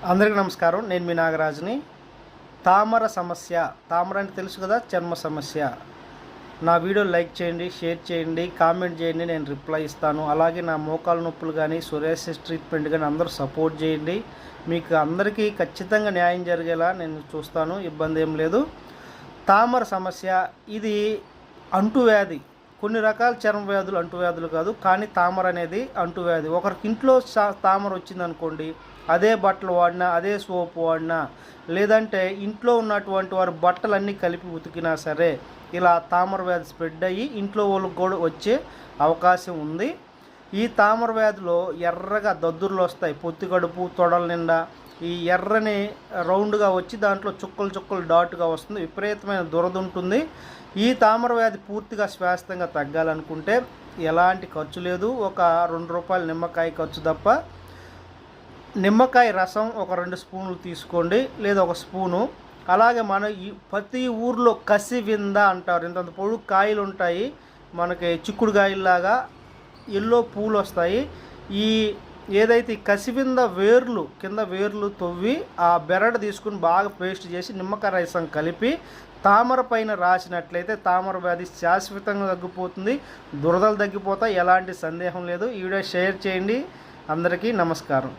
అందరికీ నమస్కారం. నేను మీ నాగరాజుని. తామర సమస్య, తామర అంటే తెలుసు కదా, చర్మ సమస్య. నా వీడియో లైక్ చేయండి, షేర్ చేయండి, కామెంట్ చేయండి, నేను రిప్లై ఇస్తాను. అలాగే నా మోకాలు నొప్పులు కానీ సోరియాసిస్ ట్రీట్మెంట్ కానీ అందరూ సపోర్ట్ చేయండి. మీకు అందరికీ ఖచ్చితంగా న్యాయం జరిగేలా నేను చూస్తాను, ఇబ్బంది ఏం లేదు. తామర సమస్య ఇది అంటువ్యాధి. కొన్ని రకాల చర్మ వ్యాధులు అంటువ్యాధులు కాదు, కానీ తామర అనేది అంటువ్యాధి. ఒకరికి ఇంట్లో తామర వచ్చిందనుకోండి, అదే బట్టలు వాడినా, అదే సోపు వాడినా, లేదంటే ఇంట్లో ఉన్నటువంటి వారి బట్టలన్నీ కలిపి ఉతికినా సరే ఇలా తామర వ్యాధి స్ప్రెడ్ అయ్యి ఇంట్లో వాళ్ళకి కూడా వచ్చే అవకాశం ఉంది. ఈ తామర వ్యాధిలో ఎర్రగా దద్దుర్లు వస్తాయి, పొత్తి కడుపు, తొడల నిండా ఈ ఎర్రని రౌండ్గా వచ్చి దాంట్లో చుక్కలు చుక్కలు డాటుగా వస్తుంది, విపరీతమైన దురద ఉంటుంది. ఈ తామర వ్యాధి పూర్తిగా శాశ్వతంగా తగ్గాలనుకుంటే ఎలాంటి ఖర్చు లేదు, ఒక ₹2 నిమ్మకాయ ఖర్చు తప్ప. నిమ్మకాయ రసం ఒక 2 స్పూన్లు తీసుకోండి, లేదా 1 స్పూను. అలాగే మన ప్రతి ఊర్లో కసివింద అంటారు, ఇంత పొడుగు కాయలు ఉంటాయి, మనకి చిక్కుడుకాయల్లాగా ఎల్లో పూలు వస్తాయి. ఈ ఏదైతే కసివింద వేర్లు కింద వేర్లు తవ్వి ఆ బెరడు తీసుకుని బాగా పేస్ట్ చేసి నిమ్మకాయ రసం కలిపి తామర పైన రాసినట్లయితే తామర వ్యాధి శాశ్వతంగా తగ్గిపోతుంది, దురదలు తగ్గిపోతాయి, ఎలాంటి సందేహం లేదు. ఈ వీడియో షేర్ చేయండి. అందరికీ నమస్కారం.